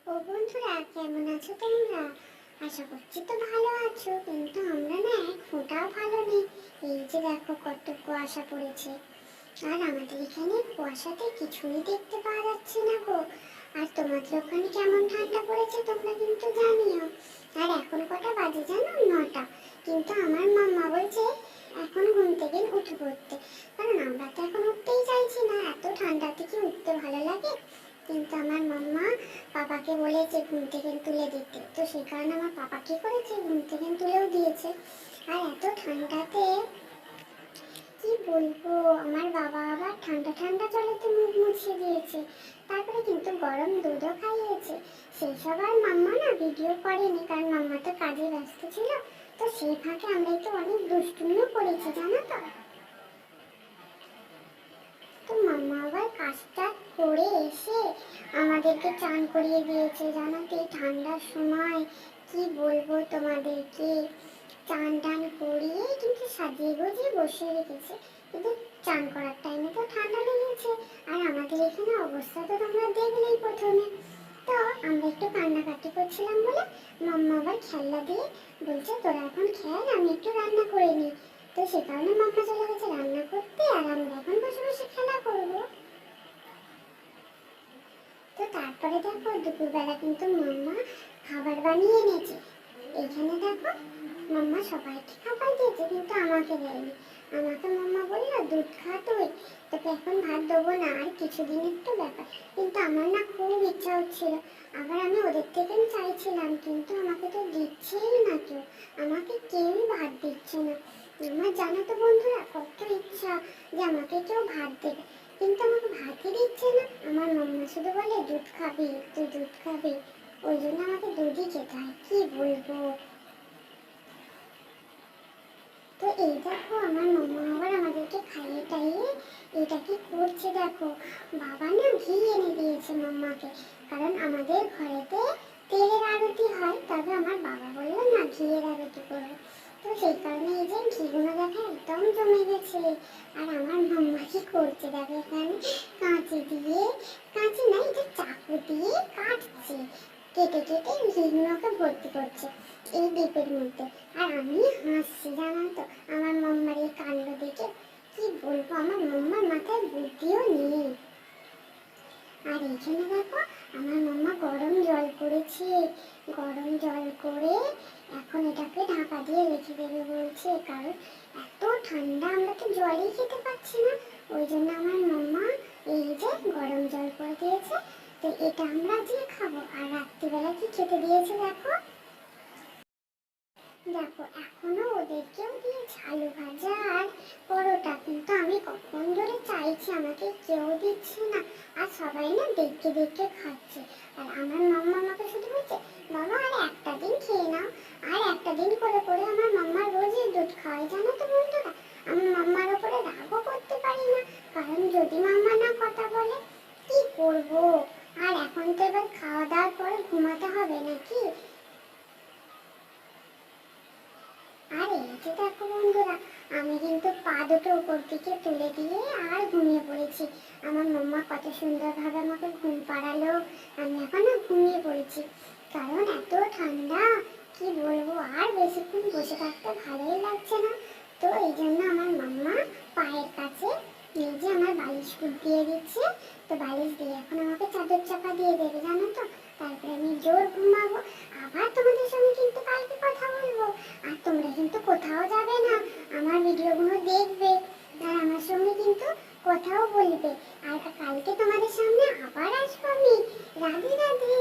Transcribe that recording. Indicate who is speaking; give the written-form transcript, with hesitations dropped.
Speaker 1: ও বন্ধুরা, কেমন আছো তোমরা? আশা করছি তো ভালো আছো, কিন্তু আমরা না এক ফোঁটাও ভালো নেই। এই যে দেখো কত কুয়াশা পড়েছে, আর আমাদের এখানে কুয়াশাতে কিছুই দেখতে পাওয়া যাচ্ছে না গো। আর তোমাদের ওখানে কেমন ঠান্ডা পড়েছে তোমরা কিন্তু জানিও। আর এখন কটা বাজে জানো? 9টা। কিন্তু আমার মাম্মা বলছে এখন ঘুম থেকে উঠে পড়তে, কারণ আমরা তো এখন উঠতেই চাইছি না, এত ঠান্ডাতে কি উঠতে ভালো লাগে? কিন্তু আমার মাম্মা পাপাকে বলেছে ঘুম থেকে তুলে দিতে, তো সেই কারণে আমার পাপা কি করেছে, ঘুম থেকে তুলেও দিয়েছে। আর এত ঠান্ডাতে কি বলবো, আমার বাবা আবার ঠান্ডা ঠান্ডা জলেতে মুখ মুছিয়ে দিয়েছে, তারপরে কিন্তু গরম দুধও খাইয়েছে। সেই সব আর মাম্মা না ভিডিও করেনি, কারণ মাম্মা তো কাজে ব্যস্ত ছিল। তো সেই ফাঁকে আমরা একটু অনেক দুষ্টুমিও করেছি জানো তো। তো মাম্মা আবার কাজটা করে এসে আমাদেরকে চান করিয়ে দিয়েছে জানো তো, এই ঠান্ডার সময় কি বলবো তোমাদেরকে। চান টান করিয়ে কিন্তু সাজিয়ে গুজিয়ে বসিয়ে রেখেছে, কিন্তু চান করার টাইমে তো ঠান্ডা লেগেছে। আর আমাদের এখানে অবস্থা তো তোমরা দেখলেই প্রথমে। তো আমরা একটু কান্নাকাটি করছিলাম বলে মাম্মা আবার খেলনা দিয়ে বলছে তোরা এখন খেল, আমি একটু রান্না করে নিই। তো সে কারণে মাম্মা চলে গেছে রান্না করতে, আর আমরা এখন বসে বসে খেলা করবো। তো তারপরে দেখো দুপুরবেলা কিন্তু মাম্মা খাবার বানিয়ে এনেছে। এখানে দেখো মাম্মা সবাইকে খাবার দিয়েছে, কিন্তু আমাকে দেয়নি। আমাকে মাম্মা বললো দুধ খা তুই, তোকে এখন ভাত দেবো না, আর কিছুদিনের তো ব্যাপার। কিন্তু আমার না খুব ইচ্ছা হচ্ছিল, আবার আমি ওদের থেকে চাইছিলাম, কিন্তু আমাকে তো দিচ্ছেই না কেউ, আমাকে কেউই ভাত দিচ্ছে না। আমার জানো তো বন্ধুরা কত ইচ্ছা যে আমাকে কেউ ভাত দেবে, কিন্তু আমাকে ভাতই দিচ্ছে না। আমার মাম্মা শুধু বলে দুধ খাবি, তুই দুধ খাবি, ওই জন্য আমাকে দুধই খেতে হয়, কি বলবো। তো এই দেখো আমার মাম্মা আবার আমাদেরকে খাইয়ে টাইয়ে এটা কি করছে দেখো। বাবা না ঘি এনে দিয়েছে মাম্মাকে, কারণ আমাদের ঘরেতে তেলের আরতি হয়, তবে আমার বাবা বললো না ঘিয়ের আরতি করবে। তো সেই কারণে এই যে ঘিগুলো দেখো একদম জমে গেছে। আর আমার মাম্মা কি করছে দেখো, এখানে কাঁচি দিয়ে, কাঁচি না এটা চাকু দিয়ে কাটছে, কেটে কেটে ঘিগুলোকে ভর্তি করছে এই ডিপের মধ্যে। আর আমি হাসছি জানো তো আমার মাম্মার এই কাণ্ড দেখে, কি বলবো, আমার মাম্মার মাথায় বুদ্ধিও নেই। আর এইখানে দেখো আমার মাম্মা গরম জল করেছে, গরম জল করে এখন এটাকে ঢাকা দিয়ে রেখে দেবে বলছে, কারণ এত ঠান্ডা আমরা তো জলই খেতে পাচ্ছি না। ওই জন্য আমার মাম্মা এই যে গরম জল করে দিয়েছে, তো এটা আমরা যে খাবো। আর রাত্রিবেলা কি খেতে দিয়েছে দেখো, দেখো এখনো ওদেরকেও দিয়েছে আলু ভাজা আর পরোটা, কিন্তু আমি কখন ধরে চাইছি, আমাকে কেউ দিচ্ছে না। আর সবাই না দেখে দেখে খাচ্ছে। আর আমার মাম্মা আমাকে শুধু বলছে বাবা আর একটা দিন খেয়ে নাও। আর একটা দিন করে করে আমার মাম্মা রোজই দুধ খাওয়ায় জানো তো বন্ধুরা। আমি মাম্মার ওপরে রাগও করতে পারি না, কারণ যদি মাম্মা না কথা বলে কি করব। আর এখন তো এবার খাওয়া দাওয়ার পরে ঘুমাতে হবে নাকি। আর এই যে দেখো বন্ধুরা, আমি কিন্তু পা দুটো উপর দিকে তুলে দিয়ে আর ঘুমিয়ে পড়েছি। আমার মাম্মা কত সুন্দরভাবে আমাকে ঘুম পাড়ালো, আমি এখন না ঘুমিয়ে পড়েছি, কারণ এত ঠান্ডা কি বলবো, আর বেশিক্ষণ বসে থাকতে ভালোই লাগছে না। তো এই জন্য আমার মাম্মা পায়ের কাছে এই যে আমার বালিশ দিয়ে দিচ্ছে, তো বালিশ দিয়ে এখন আমাকে চাদর চাপা দিয়ে দেবে জানো তো, তারপরে আমি জোর ঘুমাবো। আবার তোমাদের সঙ্গে কিন্তু কালকে কথা বলবো। আর তোমরা কিন্তু কোথাও যাবে না, আমার ভিডিওগুলো দেখবে, আর আমার সঙ্গে কিন্তু কথাও বলবে। আর কালকে তোমাদের সামনে আবার আসবো আমি। রাধে রাধে।